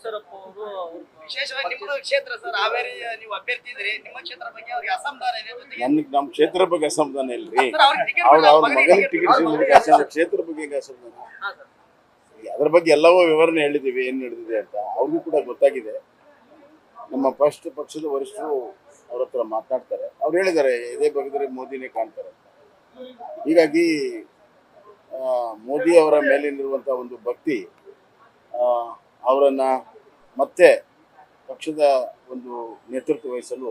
ಈಶ್ವರಪ್ಪ ಅವರು ವಿಶೇಷವಾಗಿ ನಿಮ್ಮದು ಕ್ಷೇತ್ರ ಸರ್ ಹಾವೇರಿ, ನೀವು ಅಭ್ಯರ್ಥಿ ಇದ್ರಿ, ನಿಮ್ಮ ಕ್ಷೇತ್ರ ಬಗ್ಗೆ ಅವ್ರಿಗೆ ಅಸಮಾಧಾನ ಇದೆ. ಜೊತೆಗೆ ನಮ್ಮ ಕ್ಷೇತ್ರ ಬಗ್ಗೆ ಅಸಮಾಧಾನ ಇಲ್ರಿ. ಸರ್, ಅವ್ರಿಗೆ ಟಿಕೆಟ್ ಅವ್ರ ಮಗನಿಗೆ ಮಗನಿಗೆ ಟಿಕೆಟ್ ಟಿಕೆಟ್ ಸಿಗೋದಕ್ಕೆ ಅಸಮಾಧಾನ, ಕ್ಷೇತ್ರ ಬಗ್ಗೆ ಈಗ ಅಸಮಾಧಾನ. ಹಾ ಸರ್. ಅದ್ರ ಬಗ್ಗೆ ಎಲ್ಲವೂ ವಿವರಣೆ ಹೇಳಿದ್ದೀವಿ, ಏನು ನಡೆದಿದೆ ಅಂತ ಅವ್ರಿಗೂ ಕೂಡ ಗೊತ್ತಾಗಿದೆ. ನಮ್ಮ ಪಕ್ಷದ ವರಿಷ್ಠರು ಅವ್ರ ಹತ್ರ ಮಾತನಾಡ್ತಾರೆ. ಅವ್ರು ಹೇಳಿದ್ದಾರೆ ಇದೇ ಬಗೆದರೆ ಮೋದಿನೇ ಕಾಣ್ತಾರೆ ಅಂತ. ಹೀಗಾಗಿ ಮೋದಿ ಅವರ ಮೇಲಿರುವಂಥ ಒಂದು ಭಕ್ತಿ ಅವರನ್ನ ಮತ್ತೆ ಪಕ್ಷದ ಒಂದು ನೇತೃತ್ವ ವಹಿಸಲು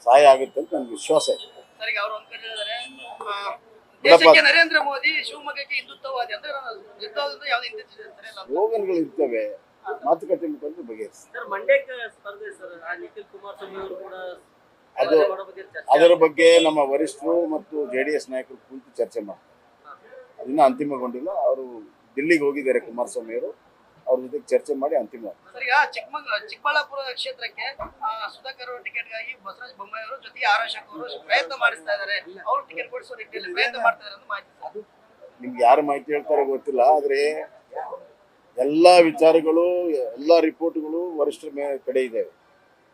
ಸಹಾಯ ಆಗುತ್ತೆ ಅಂತ ನನಗೆ ವಿಶ್ವಾಸ ಇದೆ. ಸರ್, ಈಗ ಅವ್ರು ಒಂದ್ ಕಡೆ ಹೇಳಿದ್ದಾರೆ, ದೇಶಕ್ಕೆ ನರೇಂದ್ರ ಮೋದಿ, ಶಿವಮೊಗ್ಗಕ್ಕೆ ಹಿಂದುತ್ವವಾದಿ ಅಂದ್ರೆ ಯುದ್ಧದಿಂದ ಯಾವ್ದು ಹಿಂದೆ ಸ್ಲೋಗನ್ಗಳು ಇರ್ತವೆ, ಮಾತುಕತೆ ಮುಖಾಂತರ ಬಗೆಹರಿಸಿ. ಸರ್, ಮಂಡ್ಯಕ್ಕೆ ಸ್ಪರ್ಧೆ ಸರ್, ಆ ನಿಖಿಲ್ ಕುಮಾರಸ್ವಾಮಿ ಅವರು ಕೂಡ ಅದು ಅದರ ಬಗ್ಗೆ ನಮ್ಮ ವರಿಷ್ಠರು ಮತ್ತು JDS ನಾಯಕರು ಕುರಿತು ಚರ್ಚೆ ಮಾಡ್ತಾರೆ. ಅದನ್ನ ಅಂತಿಮಗೊಂಡಿಲ್ಲ. ಅವರು ದಿಲ್ಲಿಗೆ ಹೋಗಿದ್ದಾರೆ ಕುಮಾರಸ್ವಾಮಿ ಅವರು, ಅವ್ರ ಜೊತೆಗೆ ಚರ್ಚೆ ಮಾಡಿ ಅಂತಿಮ. ಸರ್, ಈಗ ಚಿಕ್ಕಬಳ್ಳಾಪುರ ಕ್ಷೇತ್ರಕ್ಕೆ ಸುಧಾಕರ್ ಅವರ ಟಿಕೆಟ್ಗಾಗಿ ಬಸವರಾಜ ಬೊಮ್ಮಾಯಿ ಅವರು ಜೊತೆಗೆ ಆರ್.ಅಶೋಕ್ ಅವರು ಪ್ರಯತ್ನ ಮಾಡಿಸ್ತಾ ಇದ್ದಾರೆ. ಅವರು ಟಿಕೆಟ್ ಕೊಡಿಸೋ ನಿಟ್ಟಿನಲ್ಲಿ ಪ್ರಯತ್ನ ಮಾಡ್ತಾ ಇದ್ದಾರೆ ಅಂತ ಮಾಹಿತಿ. ನಿಮ್ಗೆ ಯಾರು ಮಾಹಿತಿ ಹೇಳ್ತಾರೆ ಗೊತ್ತಿಲ್ಲ, ಆದ್ರೆ ಎಲ್ಲ ವಿಚಾರಗಳು, ಎಲ್ಲ ರಿಪೋರ್ಟ್ಗಳು ವರಿಷ್ಠರ ಕಡೆ ಇದ್ದಾವೆ.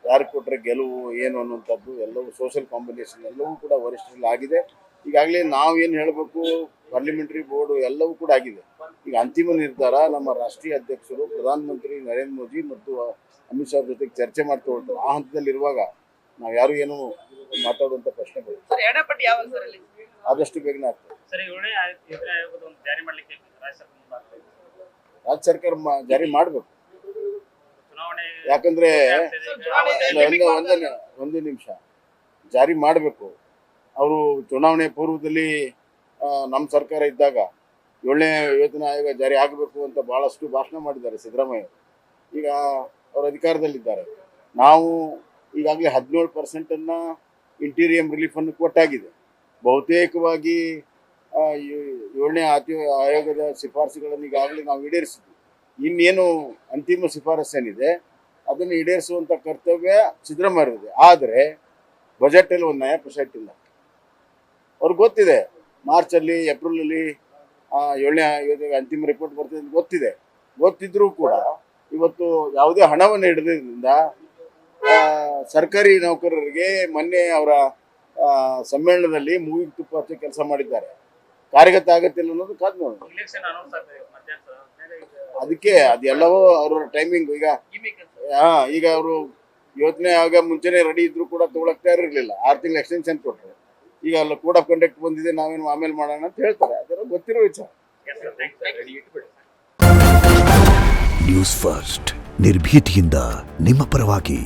ಯಾರು ಕೊಟ್ಟರೆ ಗೆಲುವು ಏನು ಅನ್ನುವಂಥದ್ದು ಎಲ್ಲವೂ ಸೋಷಿಯಲ್ ಕಾಂಬಿನೇಷನ್ ಎಲ್ಲವೂ ಕೂಡ ವರಿಷ್ಠರಲ್ಲಿ ಆಗಿದೆ. ಈಗಾಗಲೇ ನಾವೇನು ಹೇಳಬೇಕು, ಪಾರ್ಲಿಮೆಂಟರಿ ಬೋರ್ಡ್ ಎಲ್ಲವೂ ಕೂಡ ಆಗಿದೆ. ಈಗ ಅಂತಿಮ ನಿರ್ಧಾರ ನಮ್ಮ ರಾಷ್ಟ್ರೀಯ ಅಧ್ಯಕ್ಷರು ಪ್ರಧಾನಮಂತ್ರಿ ನರೇಂದ್ರ ಮೋದಿ ಮತ್ತು ಅಮಿತ್ ಶಾ ಜೊತೆಗೆ ಚರ್ಚೆ ಮಾಡ್ತಾ ಹೊರಟು. ಆ ಹಂತದಲ್ಲಿರುವಾಗ ನಾವು ಯಾರು ಏನು ಮಾತಾಡುವಂಥ ಪ್ರಶ್ನೆಗಳು ಎಡಪಟ್ಟಿ ಯಾವಾಗ ಸರ್ ಅಲ್ಲಿ ಆದಷ್ಟು ಬೇಗನೆ ಆಗ್ತದೆ. ರಾಜ್ಯ ಸರ್ಕಾರ ಜಾರಿ ಮಾಡಬೇಕು. ಯಾಕಂದ್ರೆ ಒಂದು ನಿಮಿಷ ಜಾರಿ ಮಾಡಬೇಕು. ಅವರು ಚುನಾವಣೆ ಪೂರ್ವದಲ್ಲಿ ನಮ್ಮ ಸರ್ಕಾರ ಇದ್ದಾಗ 7ನೇ ವೇತನ ಆಯೋಗ ಜಾರಿ ಆಗಬೇಕು ಅಂತ ಬಹಳಷ್ಟು ಭಾಷಣ ಮಾಡಿದ್ದಾರೆ ಸಿದ್ದರಾಮಯ್ಯ. ಈಗ ಅವರು ಅಧಿಕಾರದಲ್ಲಿದ್ದಾರೆ. ನಾವು ಈಗಾಗಲೇ 17% ಇಂಟೀರಿಯಂ ರಿಲೀಫನ್ನು ಕೊಟ್ಟಾಗಿದೆ. ಬಹುತೇಕವಾಗಿ 7ನೇ ಆಯೋಗದ ಶಿಫಾರಸುಗಳನ್ನು ಈಗಾಗಲೇ ನಾವು ಈಡೇರಿಸಿದ್ವಿ. ಇನ್ನೇನು ಅಂತಿಮ ಶಿಫಾರಸು ಏನಿದೆ ಅದನ್ನು ಈಡೇರಿಸುವಂಥ ಕರ್ತವ್ಯ ಸಿದ್ದರಾಮಯ್ಯರಿದೆ. ಆದರೆ ಬಜೆಟಲ್ಲಿ ಒಂದು ನಯ ಪರ್ಸೆಂಟ್ ಇಲ್ಲ. ಅವ್ರಿಗೆ ಗೊತ್ತಿದೆ ಮಾರ್ಚಲ್ಲಿ, ಏಪ್ರಿಲಲ್ಲಿ 7ನೇ ಆಯೋಗದ ಅಂತಿಮ ರಿಪೋರ್ಟ್ ಬರ್ತದೆ ಅಂತ ಗೊತ್ತಿದೆ. ಗೊತ್ತಿದ್ರೂ ಕೂಡ ಇವತ್ತು ಯಾವುದೇ ಹಣವನ್ನು ಹಿಡಿದ್ರಿಂದ ಸರ್ಕಾರಿ ನೌಕರರಿಗೆ ಮೊನ್ನೆ ಅವರ ಸಮ್ಮೇಳನದಲ್ಲಿ ಮೂಗಿಗೆ ತುಪ್ಪ ಹಚ್ಚಿ ಕೆಲಸ ಮಾಡಿದ್ದಾರೆ. ಕಾರ್ಯಗತ ಆಗತ್ತಿಲ್ಲ ಅನ್ನೋದು ಕಾದು ನೋಡೋಣ. ಅದಕ್ಕೆ ಅದೆಲ್ಲವೋ ಅವ್ರ ಟೈಮಿಂಗ್. ಈಗ ಅವರು 7ನೇ ಆಗ ಮುಂಚೆನೆ ರೆಡಿ ಇದ್ರು ಕೂಡ ತಗೊಳಕ್ ತಯಾರಿರಲಿಲ್ಲ. 6 ತಿಂಗಳು ಎಕ್ಸ್ಟೆನ್ಷನ್ ಕೊಟ್ಟರು. ಈಗ ಅಲ್ಲ ಕೋಡ್ ಆಫ್ ಕಂಡಕ್ಟ್ ಬಂದಿದೆ, ನಾವೇನು ಆಮೇಲೆ ಮಾಡೋಣ ಅಂತ ಹೇಳ್ತಾರೆ. ಅದೆಲ್ಲ ಗೊತ್ತಿರೋ ವಿಚಾರ. ನ್ಯೂಸ್ ಫಸ್ಟ್ ನಿರ್ಭೀತಿಯಿಂದ ನಿಮ್ಮ ಪರವಾಗಿ.